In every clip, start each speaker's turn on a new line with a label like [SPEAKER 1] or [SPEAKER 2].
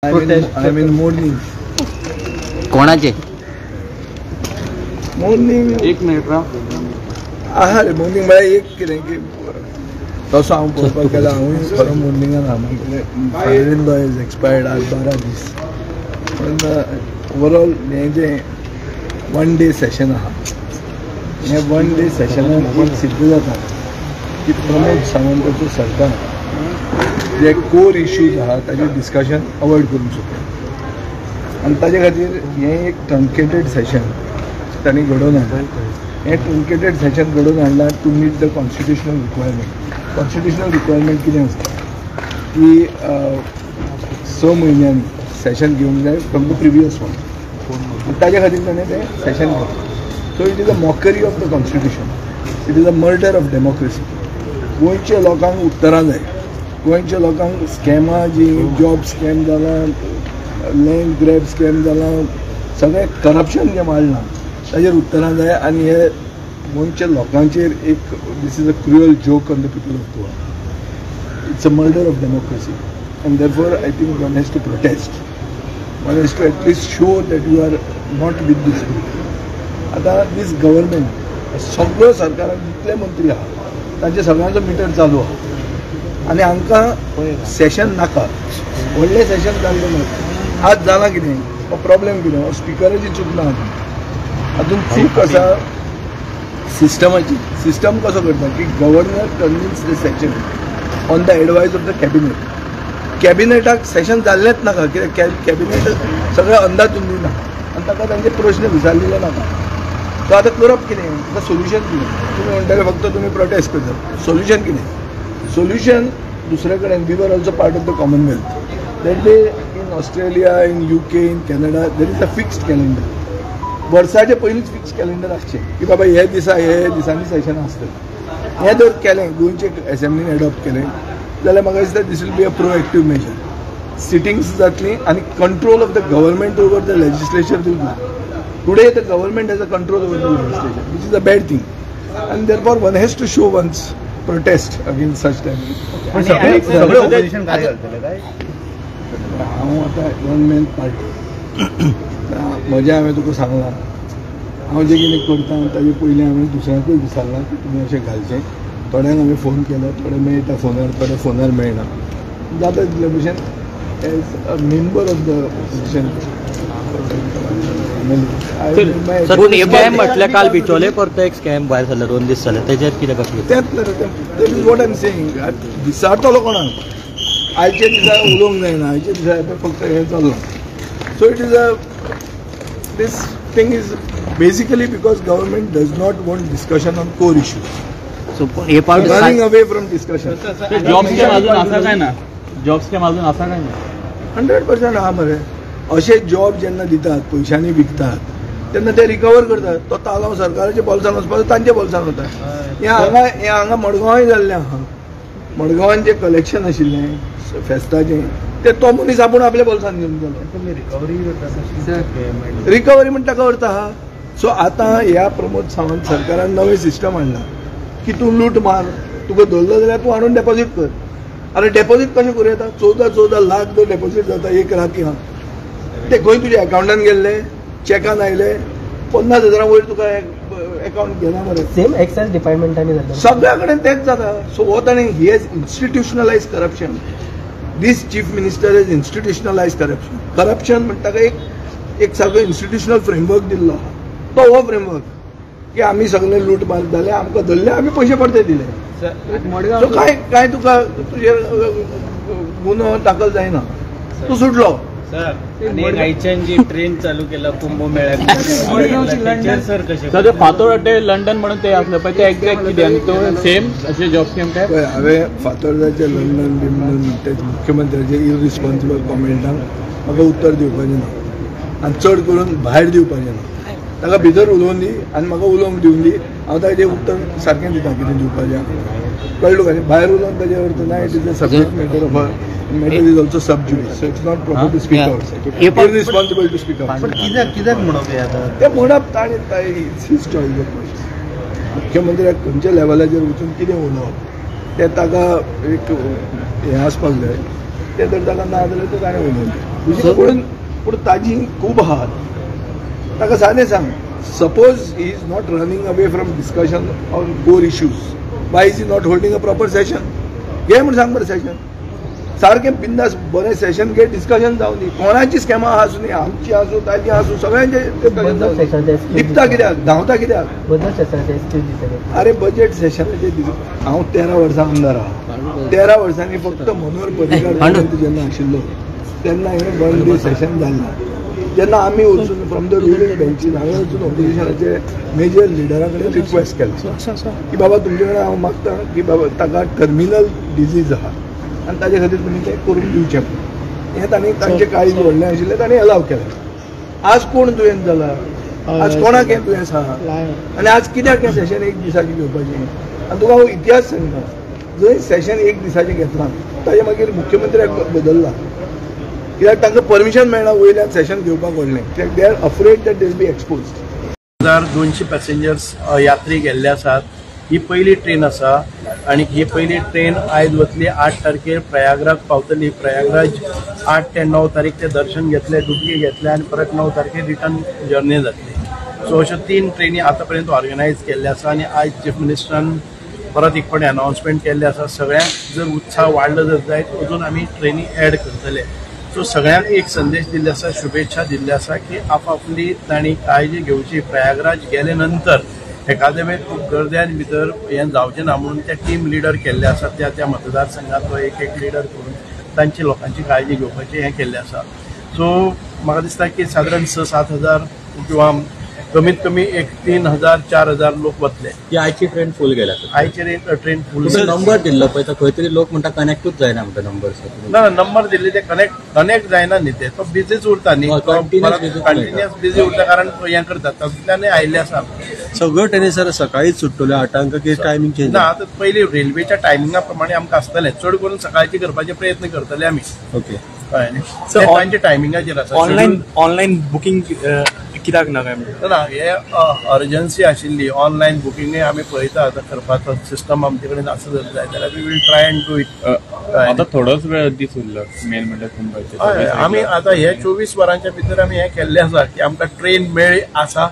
[SPEAKER 1] I mean morning.
[SPEAKER 2] कोणाचे?
[SPEAKER 1] Morning.
[SPEAKER 3] एक minute राव.
[SPEAKER 1] रे morning मला एक कितें की तसो हांव पळोवपाक गेला हांवूय खरो मॉर्निंगान आहा father in law is expired आज 12 दीस पण ओवरऑल हें जें 1 डे सेशन आहा हें 1 डे सेशनान एक सिद्ध जाता की प्रमोद सावंताचो सरकार जे कोर इश्यूज आहा ताजेर डिस्कशन अवॉयड करूंक सोदता आनी ताजे खातीर हें एक ट्रंकेटेड सेशन तांणी घडोवन हाडलें. हें ट्रंकेटेड सेशन घडोवन हाडलां to meet the constitutional requirement. Constitutional requirement कितें आसता की 6 म्हयन्यांनी सेशन घेवंक जाय फ्रॉम द प्रिवियस वन. ताजे खातीर ताणें तें सेशन घेतलें. So it is a mockery of the constitution. It is a murder of democracy. गोंयच्या लोकांक उत्तरां जाय. गोंयच्या लोकांक स्कॅमां जी जॉब स्कॅम जाला, लँड ग्रॅब स्कॅम जाला, सगळें करप्शन जें वाडलां ताजेर उत्तरां जाय. आनी हे गोंयच्या लोकांचेर एक दीस is a cruel joke on the people of Goa. It's a murder of democracy and therefore I think one has to protest. One has to at least show that you are not with these people. आतां this government सगळ्यो सरकारान जितले मंत्री आहा तांचे सगळ्यांचो metre चालू आहा आनी हांकां सेशन नाका. व्हडलें सेशन जाल्लें नाका. आज जालां कितें हो प्रॉब्लेम कितें हो स्पिकराची चूक ना हातूंत चूक आसा सिस्टमाची. सिस्टम कसो करता की governor convenes the session on the advice of the cabinet. कॅबिनेटाक सेशन जाल्लेंच नाका कित्याक कॅबिनेट सगळे अंदाजून दिना आनी ताका तांचे प्रश्न विचारलेले नाका. सो आतां करप कितें ताका सोल्युशन कितें? तुमी म्हणटाले फक्त तुमी प्रोटेस्ट करतात. सोल्युशन कितें? सोल्युशन दुसरे कडेन we are also part of the Commonwealth. That day in Australia, in UK, in Canada there is a fixed calendar. वर्साचे पयलींच फिक्स कॅलेंडर आसचें की बाबा हे दिसांनी सेशन आसतलें. हें जर केलें गोंयचे एसेंब्लीन एडॉप्ट केलें जाल्यार म्हाका दिसता this will be a proactive measure. Sittings जातलीं आनी control of the government over the legislature will go. Today the government has a control over the legislature which is a bad thing आनी therefore one has to show one's protest against such time. हांव आतां one man party. म्हजें हांवें तुका सांगलां हांव जें कितें करता ताजे पयलीं हांवें दुसऱ्यांकूय विचारलां की तुमी अशें घालचें. थोड्यांक हांवें फोन केलो, थोडे मेळटा फोनार, थोडे फोनार मेळना. जाता तितले भशेन as a member of the opposition
[SPEAKER 2] scam म्हटल्यार काल बिचोले परतो एक स्कॅम भायर सरलो 2 दीस जाले तेजेर कितें कशें?
[SPEAKER 1] तेंच is what I am saying. विचारतलो कोणाक? आयचे दिसा उलोवंक जायना. आयचे दिसा फक्त हें चल्लां. So it is a this thing is basically because government does not want discussion on core issues.
[SPEAKER 2] So हे part
[SPEAKER 1] running away from discussion.
[SPEAKER 3] Job scam अजून आसा काय ना? जॉब स्कॅम अजून आसा काय ना?
[SPEAKER 1] 100% आहा मरे. अशे जॉब जेन्ना दितात पयशांनी विकतात तेन्ना ते रिकवर करतात. तो ताळो सरकाराच्या बोल्सान वचपाचो तांच्या बोल्सान वता. हें हांगा मडगांवांय जाल्लें आहा. मडगांवान जें कलेक्शन आशिल्लें फेस्ताचें ते तो मनीस आपूण आपल्या बोल्सान घेवन गेलो. रिकवरी म्हणटा ताका अर्थ आहा. सो आतां ह्या प्रमोद सावंत सरकारान नवें सिस्टम हाडलां की तूं लूट मार, तुका धरलो जाल्यार तूं हाडून डेपॉझीट कर. आनी डेपॉझीट कशें करूं येता? 14 लाख जर डेपॉझीट जाता एक रातयां ते खंय तुज्या अकावंटान गेल्ले, चॅकान आयले 50,000 वयर तुका अकावंट गेला मरे.
[SPEAKER 4] सेम एक्सायज डिपार्टमेंटांनी जाता
[SPEAKER 1] सगळ्या कडेन तेंच जाता. सो हो ताणें he has institutionalise corruption. This chief minister has institutionalise corruption. Corruption म्हणटा एक सारको इन्स्टिट्युशनल फ्रेमवर्क दिल्लो आहा. तो हो फ्रेमवर्क की आमी सगळे लूट मार जाले, आमकां धरले, आमी पयशे परते दिले. सो काय तुका तुजेर गुन्हो दाखल जायना, तूं सुटलो.
[SPEAKER 5] आयच्यान जी ट्रेन चालू केला कुंभमेळ्यात
[SPEAKER 3] सर फातोर अड्डे लंडन म्हणून ते असलं पण ते एक्झॅक्ट कितें आनी तो सेम अशें जॉब स्कॅम काय?
[SPEAKER 1] हांवें फातोर्डाचे लंडन बिंडन ते मुख्यमंत्र्याचे इरिस्पॉन्सिबल कॉमेंटांक म्हाका उत्तर दिवपाचें ना आनी चड करून भायर दिवपाचें ना. ताका भितर उलोवन दी आनी म्हाका उलोवंक दिवन दी. हांव ताचें उत्तर सारकें दिता कितें दिवपाचें. कळ्ळें तुका? भायर उलोवन ताजे अर्थ ना. It is a subject matter of matter is also sub judice, so it's not proper to speak out. Irresponsible to speak out.
[SPEAKER 4] पण कित्याक म्हणप आता
[SPEAKER 1] ते म्हणप ताणें हिज चॉयस ऑफ चॉयस. मुख्यमंत्र्याक खंयच्या लेवलाचेर वचून कितें उलोवप तें ताका एक हें आसपाक जाय. तें जर ताका ना जाल्यार तो ताणें उलोवंक जाय. दुसरे पूण ताजी खूब आहात. ताका सादें सांग, suppose he is not running away from discussion on core issues, Y is he not holding a proper session? घे म्हण सांग बरें सेशन, सारकें बिंदास बरें सेशन घे, डिस्कशन जावं दी. कोणाची स्कॅमां आसूं दी, आमची आसूं ताची आसूं, सगळ्यांचे डिस्कशन जावं दी. लिपता कित्याक, धांवता कित्याक? अरे बजेट सेशनाचे हांव 13 वर्सां आमदार आहा. 13 वर्सांनी फक्त मनोहर पर्रीकार जेन्ना आशिल्लो तेन्ना हें 1 डे सेशन जाल्लें. जेन्ना आमी वचून फ्रॉम द रुलींग बेंचीन हांवें वचून ऑपोजिशनाचे मेजर लिडरा कडेन रिक्वेस्ट केलें की बाबा तुमचे कडेन हांव मागतां की बाबा ताका टर्मिनल डिजीज आहा आनी ताजे खातीर तुमी तें करून दिवचें पडटा. हें तांणी तांचे काळीज व्हडलें आशिल्लें तांणी अलाव केलें. आज कोण दुयेंत जाला, आज कोणाक हें दुयेंस आहा आनी आज कित्याक हें सेशन एक दिसाचें घेवपाचें? आनी तुका हांव इतिहास सांगता, जंय सेशन एक दिसाचें घेतलां ताजे मागीर मुख्यमंत्र्याक बदलला कित्याक तांकां परमिशन मेळना वयल्यान सेशन घेवपाक व्हडलें, कित्याक they are afraid that they will be exposed.
[SPEAKER 6] 1200 passengers यात्री गेल्ले आसात. ही पहिली ट्रेन आसा आणि ही पहिली ट्रेन आयज वतली 8 तारखेर प्रयागराज पावतली. प्रयागराज 8 ते 9 तारीख ते दर्शन घेतले, डुबकी घेतले आणि परत 9 तारखेर रिटर्न जर्नी जातली. सो अश्यो 3 ट्रेनी आता पर्यंत ऑर्गनायज केल्ले आसा आणि आज चीफ मिनिस्टरान परत एक फावटी अनाउन्समेंट केल्ले आसा. सगळ्यांक जर उत्साह वाडलो जर जायत अजून आमी ट्रेनी ऍड करतले. सो सगळ्यांक एक संदेश दिल्ले आसा, शुभेच्छा दिल्ले आसा की आपापली तांणी काळजी घेवची. प्रयागराज गेले नंतर एखाद्या वेळेस खूप गर्द्यान भितर हें जावचें ना म्हणून ते टीम लिडर केल्ले आसात. त्या मतदारसंघातलो एक लिडर करून तांची लोकांची काळजी घेवपाचें हें केल्लें आसा. सो म्हाका दिसता की सादारण 6-7 हजार किंवा कमीत कमी एक 3,000-4,000 लोक वतले.
[SPEAKER 2] ही आयची ट्रेन फूल गेल्या.
[SPEAKER 6] आयची ट्रेन फूल.
[SPEAKER 2] नंबर दिल्लो पळय तो खंय तरी लोक म्हणटा कनेक्टूच जायना म्हणटा नंबर.
[SPEAKER 6] ना नंबर दिल्ले ते कनेक्ट जायना न्ही, ते तो बिजीच उरता न्ही, कंटिन्युअस बिजी उरता कारण हें करतात तातूंतल्यान आयिल्ले आसा.
[SPEAKER 7] सगळ्यो ट्रेनी सर सकाळीच सुट्टल्यो 8 की टायमिंग चेंज
[SPEAKER 6] ना. आतां पयलीं रेल्वेच्या टायमिंगा प्रमाणे आमकां आसतलें, चड करून सकाळची करपाचे प्रयत्न करतले आमी.
[SPEAKER 7] ओके
[SPEAKER 6] तांच्या टायमिंगाचेर आसा.
[SPEAKER 3] ऑनलायन बुकिंग कित्याक ना काय
[SPEAKER 6] ना, हे अर्जन्सी आशिल्ली. ऑनलायन बुकिंगूय आमी पळयता आतां करपाचो सिस्टम आमचे कडेन आसा जर जाय जाल्यार we will try and do it.
[SPEAKER 3] आता थोडोच वेळ दीस उरलो मेन म्हणल्यार
[SPEAKER 6] हय, आमी आतां हे 24 वरांच्या भितर आमी हें केल्लें आसा की आमकां ट्रेन मेळ्ळी आसा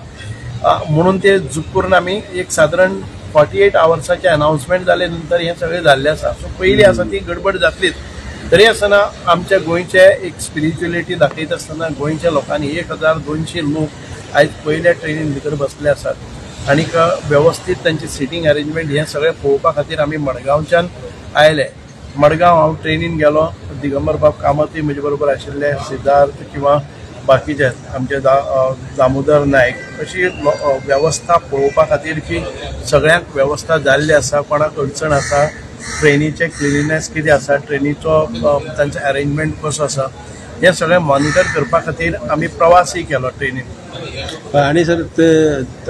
[SPEAKER 6] म्हणून ते झूक करून आमी एक सादारण 48 आवर्साचे अनाउन्समेंट जाले नंतर हें सगळें जाल्लें आसा. सो पयलीं आसा ती गडबड जातलीच. तरी आसतना आमच्या गोंयचे एक स्पिरिच्युअलिटी दाखयत आसतना गोंयच्या लोकांनी 1200 लोक आयज पयल्या ट्रेनीन भितर बसले आसात आनीक वेवस्थीत तांची सिटींग अरेंजमेंट हें सगळें पळोवपा खातीर आमी मडगांवच्यान आयले. मडगांव हांव ट्रेनीन गेलो, दिगंबर बाब कामती म्हजे बरोबर आशिल्ले, सिद्धार्थ किंवा बाकीचे आमचे दामोदर नायक, अशी वेवस्था पळोवपा खातीर की सगळ्यांक वेवस्था जाल्ली आसा, कोणाक अडचण आसा, ट्रेनीचे क्लिनिनेस कितें आसा, ट्रेनीचो तांचो अरेंजमेंट कसो आसा, हें सगळें मॉनिटर करपा खातीर आमी प्रवासय केलो ट्रेनीन.
[SPEAKER 7] आणि सर ते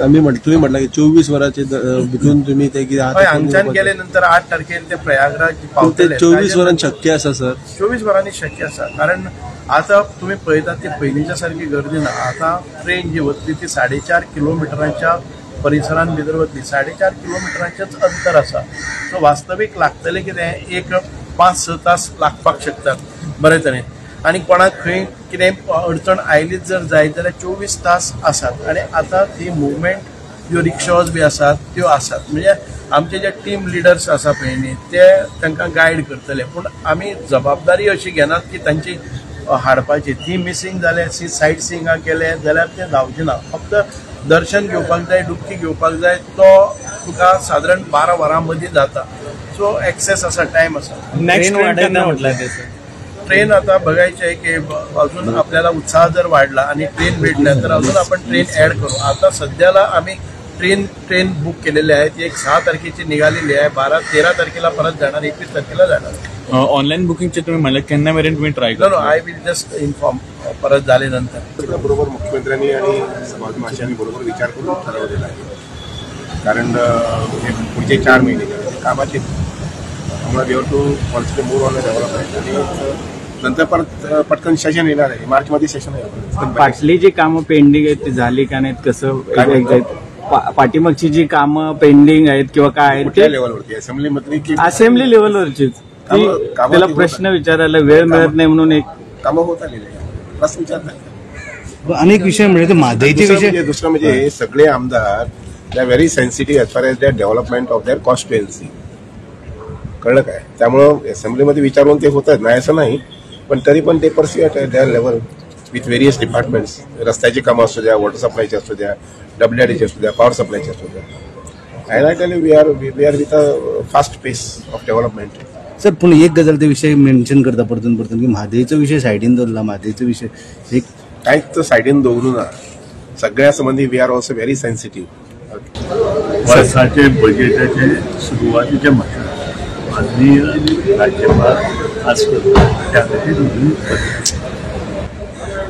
[SPEAKER 7] आमी तुम्ही म्हटलं की 24 वरांचे भितून तुम्ही ते कितें
[SPEAKER 6] हांगच्यान गेले नंतर 8 तारखेर ते प्रयागराज पावतले.
[SPEAKER 7] 24 वरांत शक्य आसा सर?
[SPEAKER 6] 24 वरांनी शक्य आसा, कारण आतां तुमी पळयतात ती पयलींच्या सारकी गर्दी ना. आतां ट्रेन जी वतली ती 4.5 किलोमिटरांच्या परिसरान भितर वतली. 4.5 किलोमिटरांचेच अंतर आसा. सो वास्तवीक लागतले कितें एक 5-6 तास लागपाक शकतात बरे तरेन. आनी कोणाक खंय कितें अडचण आयलीच जर जायत जाल्यार 24 तास आसात. आनी आतां ती मुवमेंट ज्यो रिक्षाज बी आसात त्यो आसात. म्हणजे आमचे जे टीम लिडर्स आसा पळय न्ही ते तांकां गायड करतले. पूण आमी जबाबदारी अशी घेनात की तांची हाडपाची. ती मिसींग जाले, सायट सिंगाक गेले जाल्यार ते जावचें ना. फक्त दर्शन घेवपाक जाय, डुबकी घेवपाक जाय, तो तुका सादारण 12 वरां मदीं जाता. सो एक्सेस आसा, टायम आसा.
[SPEAKER 3] नेक्स्ट ट्रेन म्हटलं ते
[SPEAKER 6] ट्रेन आता बघायचे आहे की अजून आपल्याला उत्साह जर वाढला आणि ट्रेन भेटल्या तर अजून आपण ट्रेन ऍड करू. आता सध्याला आम्ही ट्रेन बुक केलेले आहेत. एक 6 तारखेची निघालेली आहे, 12-13 तारखेला परत जाणार, 21 तारखेला जाणार.
[SPEAKER 3] ऑनलाईन बुकिंगचे तुम्ही म्हणलं केन्ना मेरेन तुम्ही ट्राय करा?
[SPEAKER 6] आय विल जस्ट इन्फॉर्म परत झाल्यानंतर.
[SPEAKER 8] बरोबर मुख्यमंत्र्यांनी आणि समाज माशांनी बरोबर विचार करून ठरवलेला आहे. कारण हे पुढचे 4 महिने कामाचे त्यामुळे we have to concentrate more on the development. आणि नंतर परत पटकन सेशन येणार आहे, मार्चमध्ये सेशन आहे.
[SPEAKER 5] पाटली जी कामं पेंडिंग आहेत ती झाली का नाहीत, कसं पाठीमागची जी कामं पेंडिंग आहेत किंवा काय आहेत
[SPEAKER 8] कुठल्या लेवलवरती असेंब्लीमधली की
[SPEAKER 5] असेंब्ली लेवलवरचीच त्याला प्रश्न विचारायला वेळ मिळत नाही म्हणून एक
[SPEAKER 8] कामं होत आलेली आहे. प्रश्न विचारतात.
[SPEAKER 7] अनेक विषय म्हणजे म्हादईचे विषय
[SPEAKER 8] दुसरं म्हणजे हे सगळे आमदार they are very sensitive as far as their development of their constituency. कळलं काय? त्यामुळं असेंब्लीमध्ये विचारून ते होतं नाही असं नाही, पण तरी पण ते pursue at there level with various departments. रस्त्याची कामं असू द्या, वॉटर सप्लायची असू द्या, WRDची असू द्या, पॉवर सप्लायची असू द्या. And I tell you we are with a fast pace of development.
[SPEAKER 7] Sir पूण एक गजाल ते विषय मेन्शन करता परतून की म्हादईचो विषय सायडीन दवरला. म्हादईचो विषय एक
[SPEAKER 8] कांयच तो सायडीन दवरूं ना. सगळ्या संबंधी we are also very sensitive.
[SPEAKER 9] वर्साचे बजेटाचे सुरवातीचे म्हटलं माननीय राज्यपाल आज करतात त्या खातीर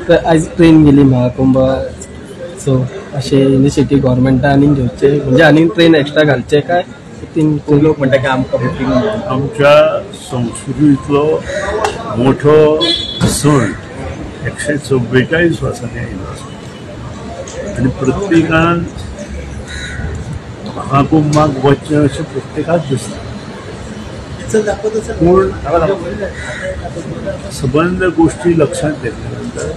[SPEAKER 4] तर आज ट्रेन गेली महाकुंभ सो असे इनिशिएटीव गव्हर्मेंटान आनीक घेवचे म्हणजे आनीक ट्रेन एक्स्ट्रा घालचे काय खूब लोक म्हणटा की आमकां
[SPEAKER 9] आमच्या संस्कृतीतलो मोठो सण 144 वर्सांनी आयिल्लो आसा आनी प्रत्येकान महाकुंभाक वचचें अशें प्रत्येकाक दिसता. पूण सबंद गोष्टी लक्षात घेतल्या नंतर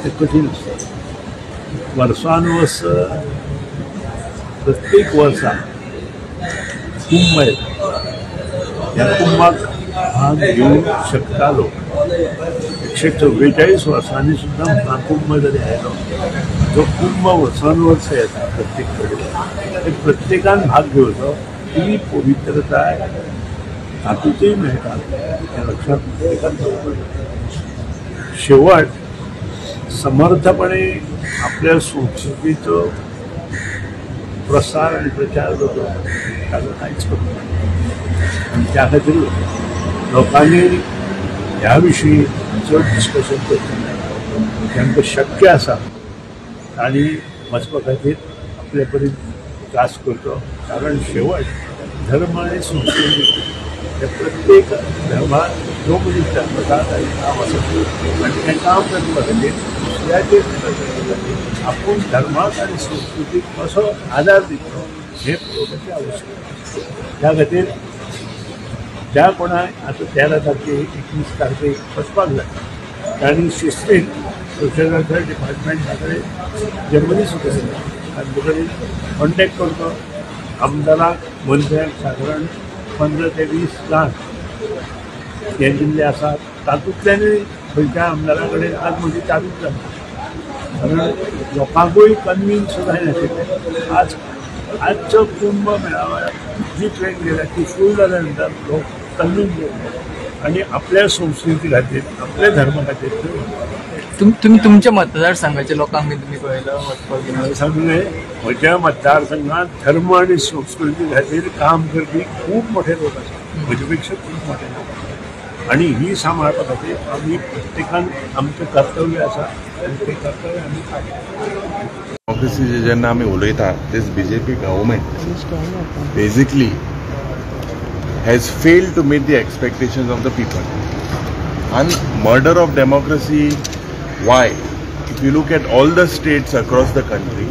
[SPEAKER 9] ते कठीण असता. वर्सानुवर्स प्रत्येक वर्सा कुंभ येता. ह्या कुंभाक भाग घेवंक शकतालो. 144 वर्सांनी सुद्दां महाकुंभ जरी आयलो जो कुंभ वर्सानुवर्स येता प्रत्येक कडेन प्रत्येकान भाग घेवचो ती पवित्रताय तातूंतय मेळटा हें लक्षात प्रत्येकान दवरपाक. शेवट समर्थपणे आपल्या संस्कृतीचो प्रसार आनी प्रचार करतो ताका कांयच करता. आनी त्या खातीर लोकांनी ह्या विशीं चड डिस्कशन करचें तांकां शक्य आसा आनी वचपा खातीर आपले परीन त्रास करचो. कारण शेवट धर्म आनी संस्कृती हे प्रत्येक धर्मात जो मनीस जल्मतात आनी काम आसा आनी हें काम करपा खातीर दुसऱ्याचेर खातीर आपूण धर्माक आनी संस्कृतीक कसो आदार दितलो हें पळोवपाचें आवश्यक. त्या खातीर ज्या कोणाक आतां 13 तारखेक 21 तारखेक वचपाक जाय तांणी शिस्तीन सोशल वेलफेअर डिपार्टमेंटा कडेन जे मनीस उपस्थित तांचे कडेन कॉन्टेक्ट करचो. आमदाराक मंत्र्यांक सादारण 15 ते 20 लाख हे दिल्ले आसात. तातूंतल्यानूय खंयच्या आमदारा कडेन आज म्हजी चालूच जाता. कारण लोकांकूय कन्विन्स जायनाशिल्लें. आजचो कुंभ मेळावा जी ट्रेन गेल्या ती फूल जाल्या नंतर लोक कन्विन्स जाले आनी आपल्या संस्कृती खातीर आपल्या धर्मा खातीर
[SPEAKER 3] तुम्ही तुमच्या मतदारसंघाच्या लोकांक बी तुम्ही पळयलं वचपाक गेले?
[SPEAKER 9] सांगले म्हज्या मतदारसंघात धर्म आनी संस्कृती खातीर काम करपी खूब मोठे लोक आसात. म्हजे पेक्षा खूब मोठे लोक आनी ही सांबाळपा खातीर आमी प्रत्येकान आमचें कर्तव्य आसा आनी तें कर्तव्य आमी
[SPEAKER 10] डेमोक्रेसी जेन्ना आमी उलयता दिस BJP government basically has failed to meet the expectations of the people. And murder of democracy, why? If you look at all the states across the country,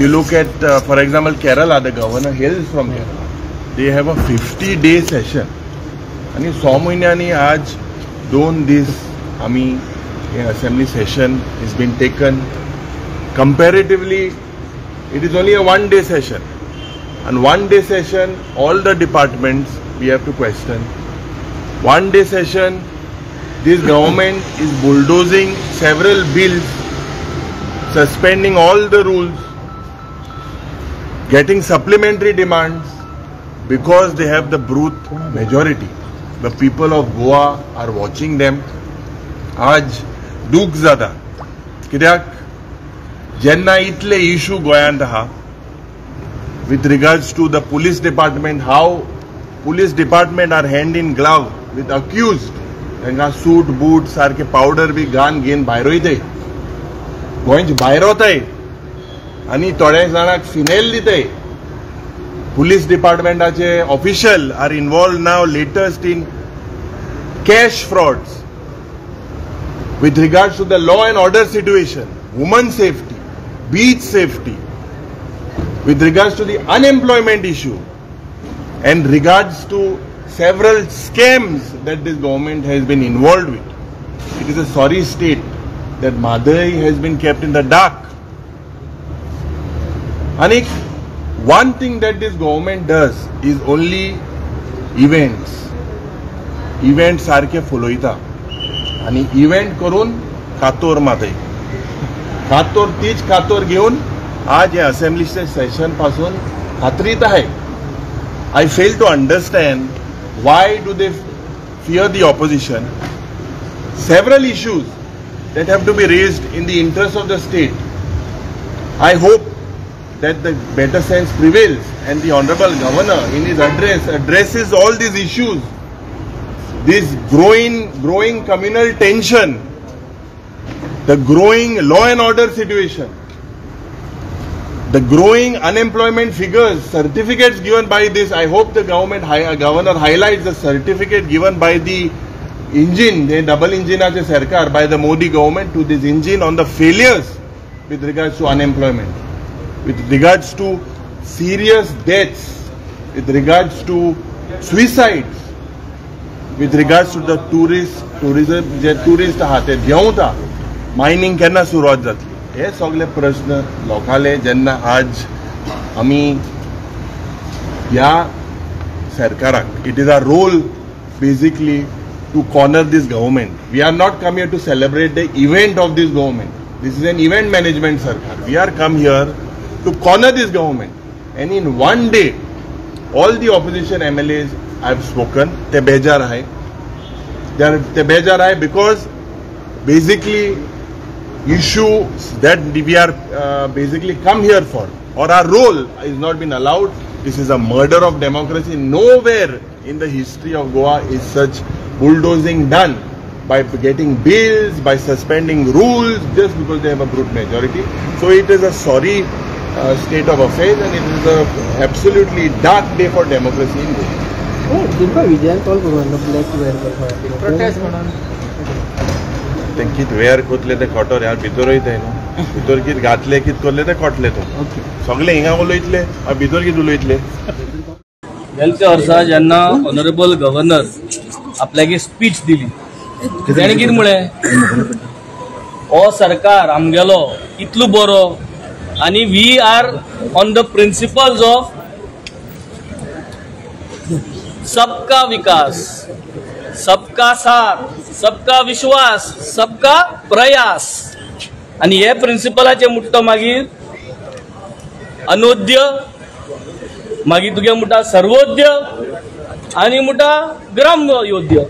[SPEAKER 10] you look at, for example, Kerala, the governor hails from Kerala. They have a 50-day session. And 6 महिन्यांनी आज 2 दीस आमी assembly session has been taken. Comparatively, it is only a 1-day session. And 1-day session, all the departments we have to question. 1-day session, this government is bulldozing several bills, suspending all the rules, getting supplementary demands because they have the brute majority. The people of Goa are watching them. आज दूख जाता कित्याक जेन्ना इतले issue गोंयांत आहा with regards to the police department, how police department are hand in glove with accused. तांकां सूट बूट सारखे पावडर बी घेवन भायर वयताय, गोंयचे भायर वताय आनी थोड्या जाणांक फिनेल दिताय. पुलीस डिपार्टमेंटाचे official are involved now latest in cash frauds with regards to the law and order situation, women safety, beach safety, with regards to the unemployment issue, and regards to several scams that this government has been involved with. It is a sorry state that Madai has been kept in the dark. And one thing that this government does is only events. Events सारखे फुलोयता आणि event करून कातोर मादय. कातोर तीच कातोर घेऊन आज या असेंब्लीचे session पासून खात्रीत आहे. I fail to understand why do they fear the opposition. Several issues that have to be raised in the interest of the state. I hope that the better sense prevails and the Honorable Governor in his address addresses all these issues. This growing communal tension, the growing law and order situation, the growing unemployment figures, certificates given by this. I hope the governor highlights the certificate given by the engine, the double engine as a sarkar, by the Modi government to this engine on the failures with regards to unemployment, with regards to serious deaths, with regards to suicides, with regards to the tourism, जे tourist आहात ते देंवता, mining केन्ना सुरवात जातली, हे सगळे प्रश्न लोकांले जेन्ना आज आमी ह्या सरकाराक, it is our role basically to corner this government. We are not come here to celebrate the event of this government. This is an event management sarkar. We are come here to corner this government. And in one day, all the opposition MLAs have spoken. They bejar hai. They bejar hai because basically issues that we are basically come here for, or our role is not been allowed. This is a murder of democracy. Nowhere in the history of Goa is such bulldozing done by getting bills, by suspending rules just because they have a brute majority. So it is a sorry state of affairs, and it is a absolutely dark day for democracy in Goa. कित wear कोतले ते खोटोर यार भितर वयताय न्हू, भितर कित घातले कित करले ते कोटले तो सगळे हिंगा उलयतले भितर कित उलयतले.
[SPEAKER 4] गेल्या वर्सा जेन्ना ऑनरेबल गव्हर्नर आपल्यागे स्पीच दिली तेणे कितें म्हळें, हो सरकार आमगेलो इतलो बरो आनी we are on the principles of सबका विकास, सबका साथ, सबका विश्वास, सबका प्रयास. आणि हे प्रिंसिपलाचे मुट्टा मागीर अनोद्य, मागीर तुगे मुटा सर्वोद्य आनी मुटा ग्राम योद्य.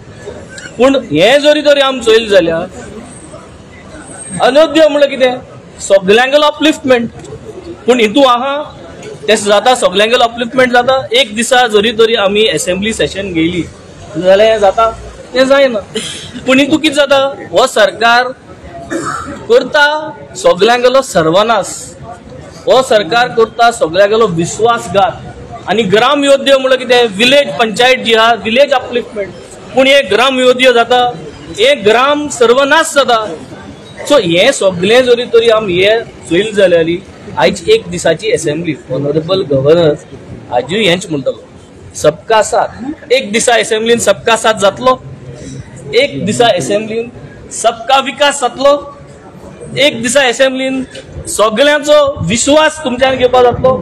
[SPEAKER 4] पूण हे जरी तरी आम चोयल जाल्यार अनोद्य म्हळ्यार कितें, सगळ्यांगेलो अपलिफ्टमेंट. पूण हितू आहा ते जाता, सगळ्यांगेलो अपलिफ्टमेंट जाता. एक दिसा जरी तरी आमी असेंब्ली सेशन घेयली जाल्यार हें जाता, तें जायना. पूण हितू कितें जाता, हो सरकार करता सगळ्यांगेलो सर्वनाश, हो सरकार करता सगळ्यांगेलो विश्वासघात. आणि ग्राम योद्य म्हळ्यार कितें, विलेज पंचायत जी आहा, विलेज अपलिफ्टमेंट. पूण हे ग्राम योद्य जाता, हे ग्राम सर्वनाश जाता. सो हे सगळें जरी तरी आमी हे चोयल जाल्यार आयज एक दिसाची असेंब्ली, ऑनरेबल गव्हर्नर आजूय हेंच म्हणटलो सबका साथ. एक दिसा असेंब्लीन सबका साथ जातलो, एक दिसा असेंब्लीन सबका विकास जातलो, एक दिसा असेंब्लीन सगळ्यांचो विश्वास तुमच्यान घेवपा जातलो,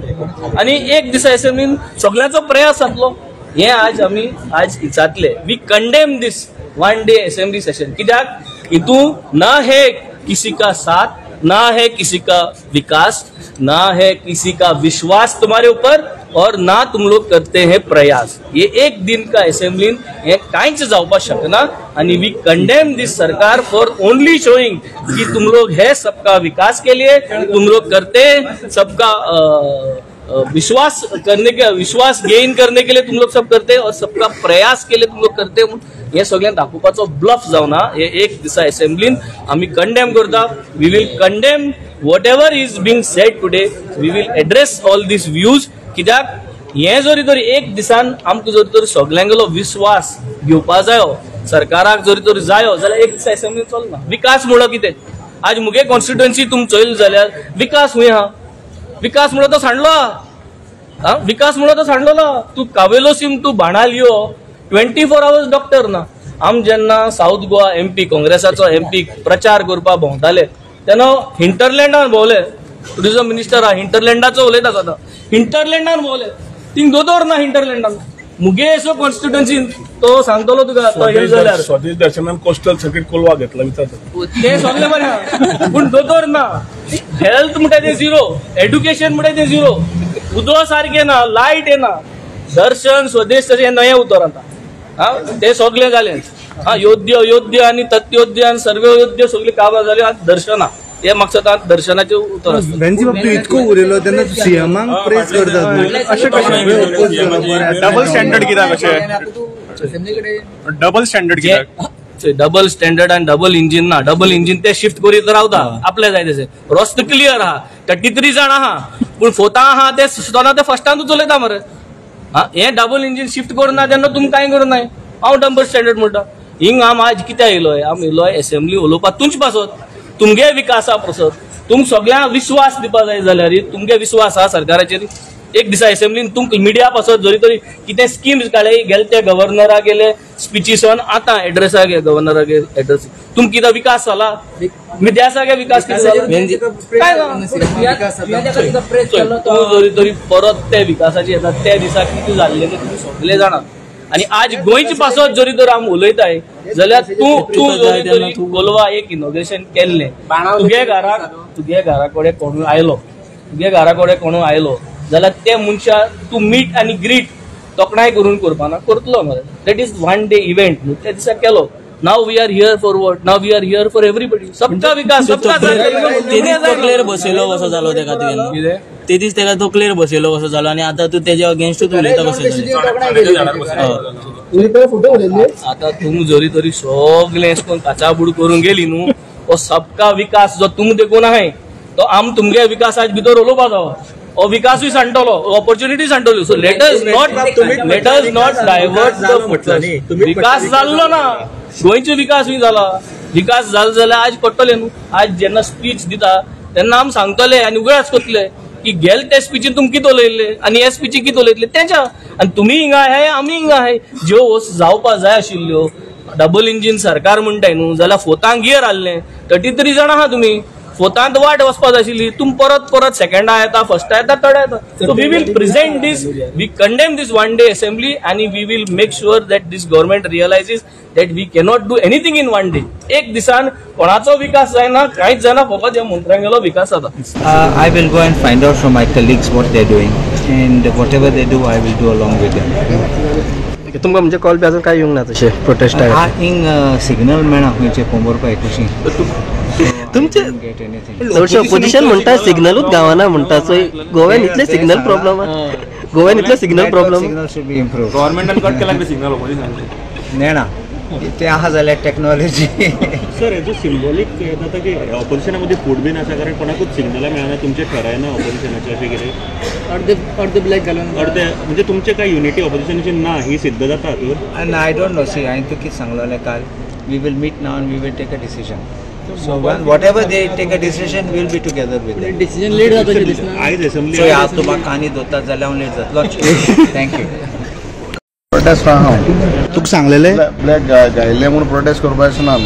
[SPEAKER 4] आणि एक दिसा असेंब्लीन सगळ्यांचो प्रयास जातलो. हे आज आमी आज जातले. We condemn this one day assembly session. कित्याक हितू ना है किसी का साथ, ना है किसी का विकास, ना है किसी का विश्वास तुम्हारे ऊपर, और ना तुम लोग करते हैं प्रयास. ये एक दिन का असेंब्ली हे कांयच जावपा शकना. आणि वी कंडेम दिस सरकार फॉर ओनली शोइंग कि तुम लोग है सबका विकास के लिए, तुम लोग करते सबका विश्वास करने के, विश्वास गेन करने के लिए तुम लोग सब करते, और सबका प्रयास के लिए तुम लोग करते. हे सगळ्यांक दाखोवपाचो ब्लफ जावना. हे एक दिसा असेंब्लीन आमी कंडेम करता. We will condemn whatever is being said today. We will address all these views. कित्याक हे जरी तरी एक दिसान आमकां जरी तरी सगळ्यांगेलो विश्वास घेवपा जायो, सरकाराक जरी तरी जायो जाल्यार एक दिसा असेंब्लीन चलना. विकास म्हणल्यार कितें, आज मुगे कॉन्स्टिट्युएन्सी तुम चोयल जाल्यार विकास खंय आहा, विकास म्हणून तो सांडलो हा, विकास म्हणून तो सांडलो. तू कावेलो सिम तू बाणाल यो 24 hours डॉक्टर ना, आम जेन्ना साऊथ गोवा MP काँग्रेसाचो MP प्रचार करपाक भोंवताले तेन्ना हिंटरलँडान भोंवले. टुरिझम मिनिस्टर हा हिंटरलँडाचो उलयता सदां. हिंटरलँडान भोंवले थिंग दोतोर ना हिंटरलँडान. मुगे असो कॉन्स्टिट्युएन्सी तो सांगतलो तुका तो येल जाल्यार
[SPEAKER 9] स्वदेश दर्शनान कोस्टल सर्किट कोलवा घेतला विचारता
[SPEAKER 4] ते सगळे बरें आहा पूण दोतोर ना. हेल्थ म्हणटा ते झिरो, एड्युकेशन म्हणटा ते झिरो, उदो सारखे ना, लायट येना. दर्शन स्वदेश तशें नये उतर आता ते सगळे जालें. योद्य आनी तत्योद्य आनी सर्वयोद्य सगळी काबार जाली. दर्शना हे म्हाका सदां दर्शनाचे उतर आसता.
[SPEAKER 7] वेन्सी बाबतीत इतको उरयलो तेन्ना सीएमाक प्रेस करतात
[SPEAKER 3] अशें कशें डबल स्टँडर्ड कित्याक अशें डबल स्टँडर्ड कित्याक
[SPEAKER 4] डबल स्टँडर्ड आनी डबल इंजिन ना. डबल इंजिन ते शिफ्ट करीत रावता आपले जाय तशें. रस्तो क्लियर आहा, 33 जाण आहा पूण फोता आहा ते सुद्दां ते फस्टानूच चलयता मरे. हे डबल इंजिन शिफ्ट करना तेन्ना तुमकां कांय करूं नाय. हांव डबल स्टँडर्ड म्हणटा. हिंग आम आज कित्याक येयलोय? आम येयलोय असेंब्ली उलोवपाक तुमचे पासत तुमगे विकासा पासत. तुमकां सगळ्यांक विश्वास दिवपा जाय जाल्यार तुमगे विश्वास आहा सरकाराचेर. एक दिसा असेंब्लीन तुमकां मिडिया पासत जरी तरी कितें स्किम्स काडले गेले ते गव्हर्नराक गेले स्पिचीसन आतां एड्रेसाक गव्हर्नराक एड्रेस. तुमकां कितें विकास जाला? मिडियासाक विकास कितें जाला? तूं जरी तरी परत ते विकासाचे येतात त्या दिसा कितें जाल्लें तें तुमी सगळे जाणात. आणि आज गोंयचे पासत जरी तर आमी उलयताय जाल्यार तूं जरी तरी कोलवा एक इनॉग्रेशन केल्लें तुगे घरा कडेन कोणूय आयलो जाल्यार ते मनशा तूं मीट आनी ग्रीट तोखणाय करून करपाना करतलो मरे. That is one day event न्हू त्या दिसा केलो. Now we are here for what? Now we are here for everybody. सबका विकास सबका
[SPEAKER 2] तकलेर बसयलो कसो जालो तेका तुवें? ते दीस तेका तकलेर बसयलो कसो जालो आनी आतां तूं तेज्या अगेन्स्टूच उलयता कशें?
[SPEAKER 4] आता तुम जरी तरी सगळे काचाबूड करून गेली न्हू हो सबका विकास जो तुम देखून आहाय तो आम तुमगे विकासाच्या भितर उलोवपा जावो. हो विकासूय सांडटलो, ऑपॉर्च्युनिटी सांडटली. So let us not divert the focus. विकास जाल्लो ना, गोंयचो विकासूय जाला. विकास जालो जाल्यार आज पडटले न्हू. आज जेन्ना स्पीच दिता तेन्ना आमी सांगतले आनी उगडास करतले की गेल त्या स्पीचीन तुमी कितें उलयल्ले आनी हे स्पीची कितें उलयतले तेंच्या. आनी तुमी हिंगा आहाय आमी हिंगा आहाय. ज्यो जावपा जाय आशिल्ल्यो डबल इंजिन सरकार म्हणटाय न्हू जाल्यार फोतांक गियर आहलें. 33 जाण आहा तुमी. फोतांत वाट वचपा जाय आशिल्ली. तुम परत सेकंडा येता, फर्स्टा येता, थर्डा येता. So we will present this, we condemn this one day assembly आनी we will make sure that this government realises that we cannot do anything in one day. एक दिसान कोणाचो विकास जायना, कांयच जायना, फकत ह्या मंत्र्यांगेलो विकास जाता.
[SPEAKER 11] I will go and find out from my colleagues what they're doing and whatever they do I will do along with them.
[SPEAKER 2] तुमकां म्हणजे कॉल बी अजून काय येवंक ना तशें प्रोटेस्ट
[SPEAKER 11] हिंग सिग्नल मेळना खंयचे पोंबोरपा कशी
[SPEAKER 2] तुमचे चडशे ऑपोजिशन म्हणटा सिग्नलूच गावना म्हणटा. सो गोव्यान इतले signal problem
[SPEAKER 11] signal should be improve.
[SPEAKER 3] गव्हर्नमेंटान कट केला सिग्नल ऑपोजिशन
[SPEAKER 11] नेणा ते आहा जाल्यार टेक्नॉलॉजी.
[SPEAKER 12] सर हेजो सिंबॉलीक जाता की ऑपोजिशना मदीं फूट बीन आसा कारण कोणाकूच सिग्नलां मेळना तुमचे ठरायना ऑपोजिशनाचे अशें कितें
[SPEAKER 3] अर्धे ब्लॅक घालून
[SPEAKER 12] अर्धे म्हणजे तुमचे काय युनिटी ऑपोजिशनाची ना ही सिद्ध जाता हातूंत?
[SPEAKER 11] I don't know. सी हांवें तुका कितें सांगलोलें काल वी वील मीट नाव आनी we will take a decision. So whatever they take a decision, we'll be together with them.
[SPEAKER 3] Decision late जाता दिसना.
[SPEAKER 12] आयज असेंब्ली
[SPEAKER 11] So आज तुका कानी दोतात जाल्यार हांव लेट जातलो. Thank you.
[SPEAKER 8] प्रोटेस्ट हांव
[SPEAKER 7] तुका सांगलेलें
[SPEAKER 8] ब्लॅक घायले म्हणून प्रोटेस्ट करपाचें ना.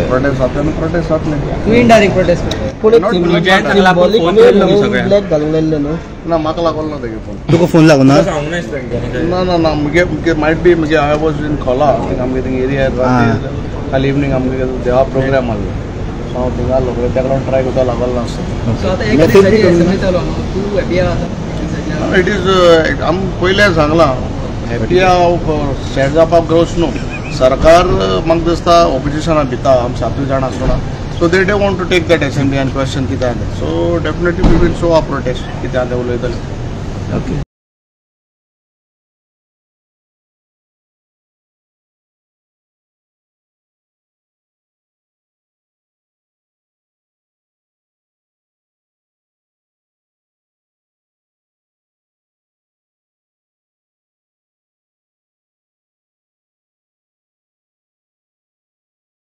[SPEAKER 8] प्रोटेस्ट जातले प्रोटेस्ट जातले.
[SPEAKER 3] तू इनडायरेक्ट प्रोटेस्ट ब्लॅक घालून लायल्ले न्हू.
[SPEAKER 8] ना म्हाका लागलो ना तेगे फोन.
[SPEAKER 7] तुका फोन लागूना?
[SPEAKER 8] ना मुगे मायट बी मुगे आय वॉज इन खोला आमगे थिंग एरिया काल इवनिंग आमगे देवा प्रोग्राम आहलो. सो हांव थिंगा आसलो त्या कारणान ट्राय करता लागलो नासलो.
[SPEAKER 3] सो आतां एक दिसाची असेंब्ली चालू आहा. तू हॅपी आहा?
[SPEAKER 8] इट इज आम पयलें सांगलां हॅपी हांव सेट जावपाक ग्रोस न्हू. सरकार म्हाका दिसता ऑपोजिशनाक भिता आमी 7 जाण आसतना. So they don't want to take that assembly आनी क्वेश्चन कितें आहा. So definitely we will show a protest कितें आहा तें उलयतले. ओके.